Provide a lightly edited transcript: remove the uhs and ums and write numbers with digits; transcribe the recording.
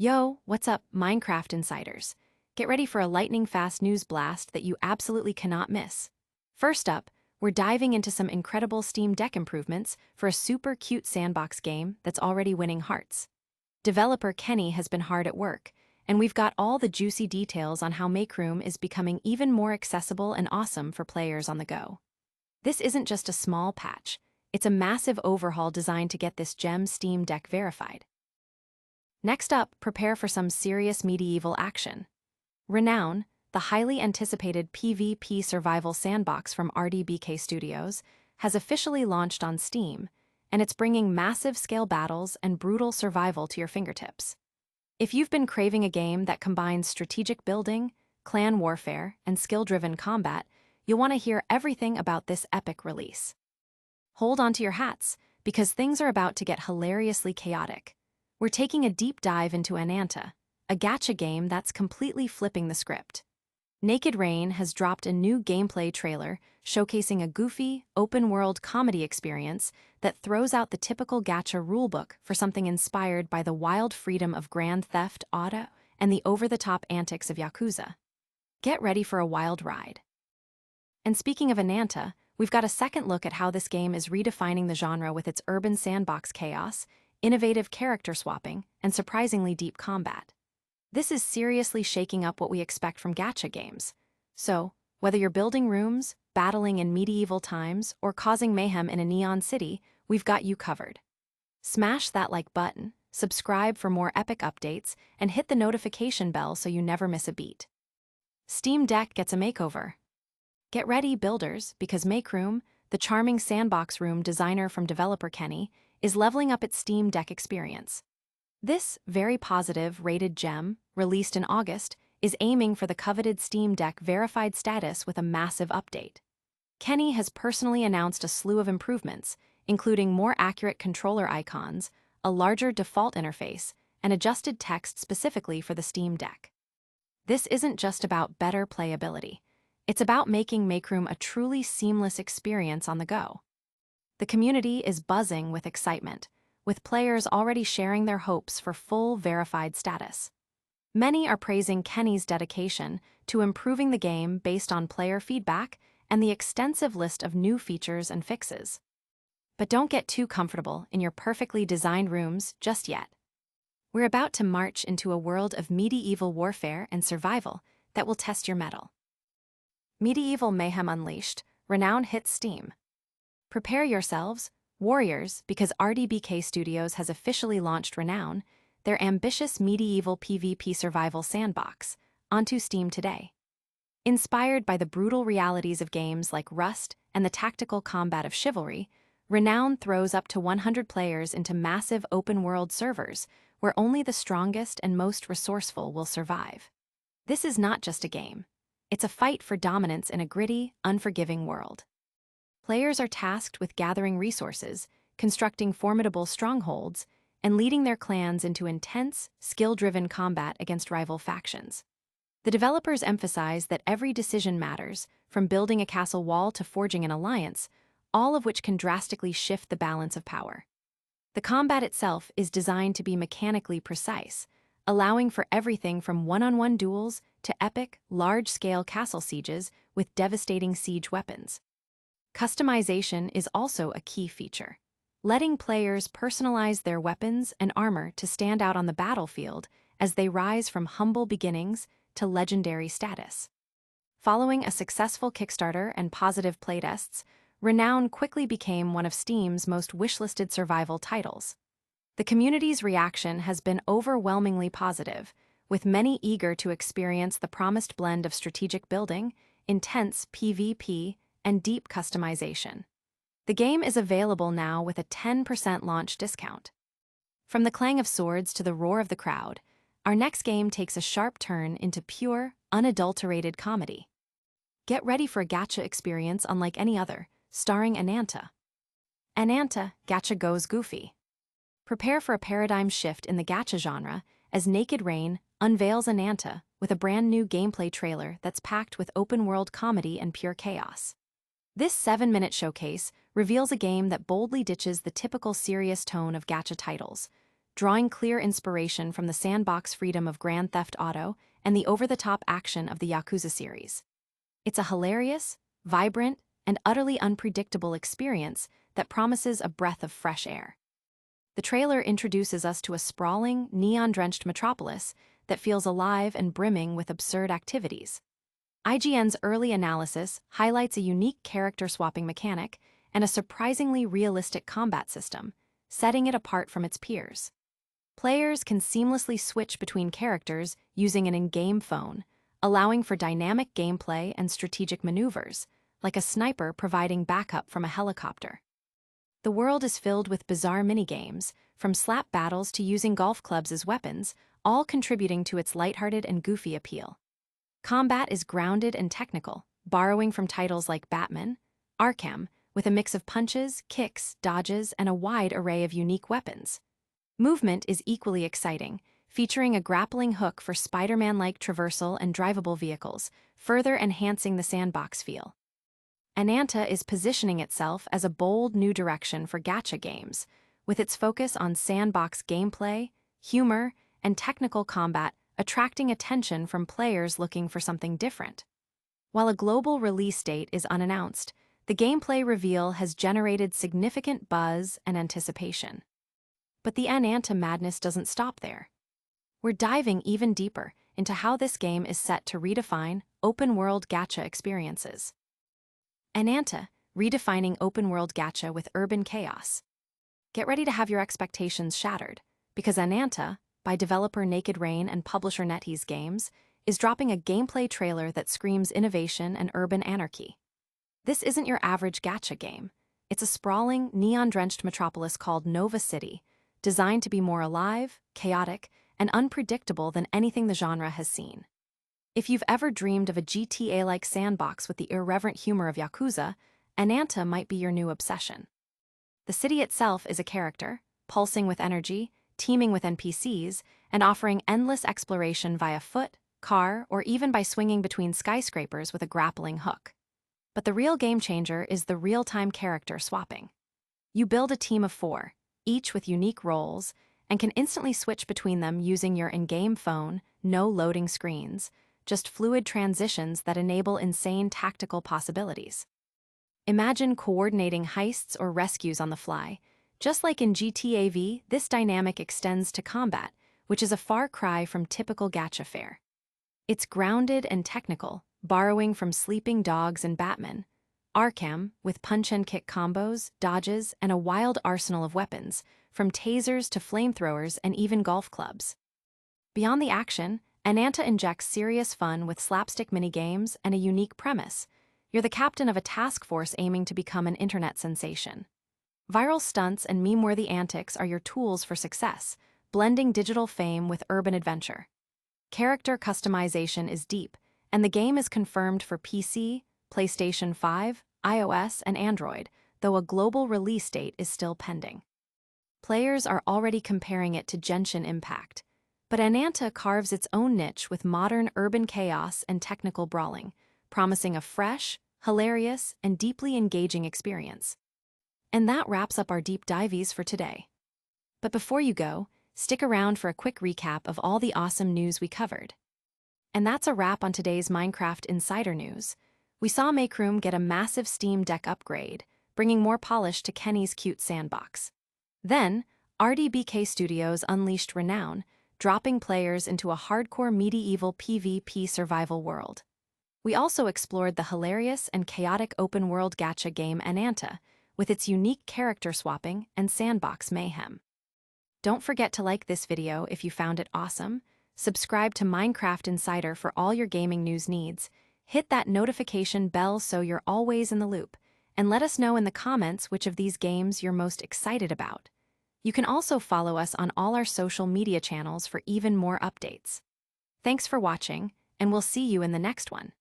Yo, what's up, Minecraft insiders? Get ready for a lightning-fast news blast that you absolutely cannot miss. First up, we're diving into some incredible Steam Deck improvements for a super cute sandbox game that's already winning hearts. Developer Kenney has been hard at work, and we've got all the juicy details on how MakeRoom is becoming even more accessible and awesome for players on the go. This isn't just a small patch, it's a massive overhaul designed to get this gem Steam Deck verified. Next up, prepare for some serious medieval action. Renown, the highly anticipated PvP survival sandbox from RDBK Studios, has officially launched on Steam, and it's bringing massive scale battles and brutal survival to your fingertips. If you've been craving a game that combines strategic building, clan warfare, and skill-driven combat, you'll want to hear everything about this epic release. Hold on to your hats, because things are about to get hilariously chaotic. We're taking a deep dive into Ananta, a gacha game that's completely flipping the script. Naked Rain has dropped a new gameplay trailer showcasing a goofy, open-world comedy experience that throws out the typical gacha rulebook for something inspired by the wild freedom of Grand Theft Auto and the over-the-top antics of Yakuza. Get ready for a wild ride. And speaking of Ananta, we've got a second look at how this game is redefining the genre with its urban sandbox chaos, innovative character swapping, and surprisingly deep combat. This is seriously shaking up what we expect from gacha games. So, whether you're building rooms, battling in medieval times, or causing mayhem in a neon city, we've got you covered. Smash that like button, subscribe for more epic updates, and hit the notification bell so you never miss a beat. Steam Deck gets a makeover. Get ready, builders, because MakeRoom, the charming sandbox room designer from developer Kenney, is leveling up its Steam Deck experience. This very positive rated gem, released in August, is aiming for the coveted Steam Deck verified status with a massive update. Kenney has personally announced a slew of improvements, including more accurate controller icons, a larger default interface, and adjusted text specifically for the Steam Deck. This isn't just about better playability. It's about making MakeRoom a truly seamless experience on the go. The community is buzzing with excitement, with players already sharing their hopes for full verified status. Many are praising Kenney's dedication to improving the game based on player feedback and the extensive list of new features and fixes. But don't get too comfortable in your perfectly designed rooms just yet. We're about to march into a world of medieval warfare and survival that will test your mettle. Medieval Mayhem Unleashed, Renown hits Steam. Prepare yourselves, warriors, because RDBK Studios has officially launched Renown, their ambitious medieval PvP survival sandbox, onto Steam today. Inspired by the brutal realities of games like Rust and the tactical combat of Chivalry, Renown throws up to 100 players into massive open-world servers where only the strongest and most resourceful will survive. This is not just a game. It's a fight for dominance in a gritty, unforgiving world. Players are tasked with gathering resources, constructing formidable strongholds, and leading their clans into intense, skill-driven combat against rival factions. The developers emphasize that every decision matters, from building a castle wall to forging an alliance, all of which can drastically shift the balance of power. The combat itself is designed to be mechanically precise, allowing for everything from one-on-one duels to epic, large-scale castle sieges with devastating siege weapons. Customization is also a key feature, letting players personalize their weapons and armor to stand out on the battlefield as they rise from humble beginnings to legendary status. Following a successful Kickstarter and positive playtests, Renown quickly became one of Steam's most wishlisted survival titles. The community's reaction has been overwhelmingly positive, with many eager to experience the promised blend of strategic building, intense PvP, and deep customization. The game is available now with a 10% launch discount. From the clang of swords to the roar of the crowd, our next game takes a sharp turn into pure, unadulterated comedy. Get ready for a gacha experience unlike any other, starring Ananta. Ananta, Gacha goes goofy. Prepare for a paradigm shift in the gacha genre as Naked Rain unveils Ananta with a brand new gameplay trailer that's packed with open-world comedy and pure chaos. This 7-minute showcase reveals a game that boldly ditches the typical serious tone of gacha titles, drawing clear inspiration from the sandbox freedom of Grand Theft Auto and the over-the-top action of the Yakuza series. It's a hilarious, vibrant, and utterly unpredictable experience that promises a breath of fresh air. The trailer introduces us to a sprawling, neon-drenched metropolis that feels alive and brimming with absurd activities. IGN's early analysis highlights a unique character-swapping mechanic and a surprisingly realistic combat system, setting it apart from its peers. Players can seamlessly switch between characters using an in-game phone, allowing for dynamic gameplay and strategic maneuvers, like a sniper providing backup from a helicopter. The world is filled with bizarre minigames, from slap battles to using golf clubs as weapons, all contributing to its lighthearted and goofy appeal. Combat is grounded and technical, borrowing from titles like Batman, Arkham, with a mix of punches, kicks, dodges, and a wide array of unique weapons. Movement is equally exciting, featuring a grappling hook for Spider-Man-like traversal and drivable vehicles, further enhancing the sandbox feel. Ananta is positioning itself as a bold new direction for gacha games, with its focus on sandbox gameplay, humor, and technical combat attracting attention from players looking for something different. While a global release date is unannounced, the gameplay reveal has generated significant buzz and anticipation. But the Ananta madness doesn't stop there. We're diving even deeper into how this game is set to redefine open-world gacha experiences. Ananta, redefining open-world gacha with urban chaos. Get ready to have your expectations shattered, because Ananta, by developer Naked Rain and publisher NetEase Games, is dropping a gameplay trailer that screams innovation and urban anarchy. This isn't your average gacha game. It's a sprawling, neon-drenched metropolis called Nova City, designed to be more alive, chaotic, and unpredictable than anything the genre has seen. If you've ever dreamed of a GTA-like sandbox with the irreverent humor of Yakuza, Ananta might be your new obsession. The city itself is a character, pulsing with energy, teeming with NPCs, and offering endless exploration via foot, car, or even by swinging between skyscrapers with a grappling hook. But the real game-changer is the real-time character swapping. You build a team of 4, each with unique roles, and can instantly switch between them using your in-game phone, no loading screens, just fluid transitions that enable insane tactical possibilities. Imagine coordinating heists or rescues on the fly. Just like in GTA V, this dynamic extends to combat, which is a far cry from typical gacha fare. It's grounded and technical, borrowing from Sleeping Dogs and Batman, Arkham, with punch-and-kick combos, dodges, and a wild arsenal of weapons, from tasers to flamethrowers and even golf clubs. Beyond the action, Ananta injects serious fun with slapstick mini-games and a unique premise. You're the captain of a task force aiming to become an internet sensation. Viral stunts and meme-worthy antics are your tools for success, blending digital fame with urban adventure. Character customization is deep, and the game is confirmed for PC, PlayStation 5, iOS, and Android, though a global release date is still pending. Players are already comparing it to Genshin Impact, but Ananta carves its own niche with modern urban chaos and technical brawling, promising a fresh, hilarious, and deeply engaging experience. And that wraps up our deep dives for today. But before you go, stick around for a quick recap of all the awesome news we covered. And that's a wrap on today's Minecraft Insider News. We saw MakeRoom get a massive Steam Deck upgrade, bringing more polish to Kenney's cute sandbox. Then, RDBK Studios unleashed Renown, dropping players into a hardcore medieval PvP survival world. We also explored the hilarious and chaotic open-world gacha game Ananta, with its unique character swapping and sandbox mayhem. Don't forget to like this video if you found it awesome, subscribe to Minecraft Insider for all your gaming news needs, hit that notification bell so you're always in the loop, and let us know in the comments which of these games you're most excited about. You can also follow us on all our social media channels for even more updates. Thanks for watching, and we'll see you in the next one.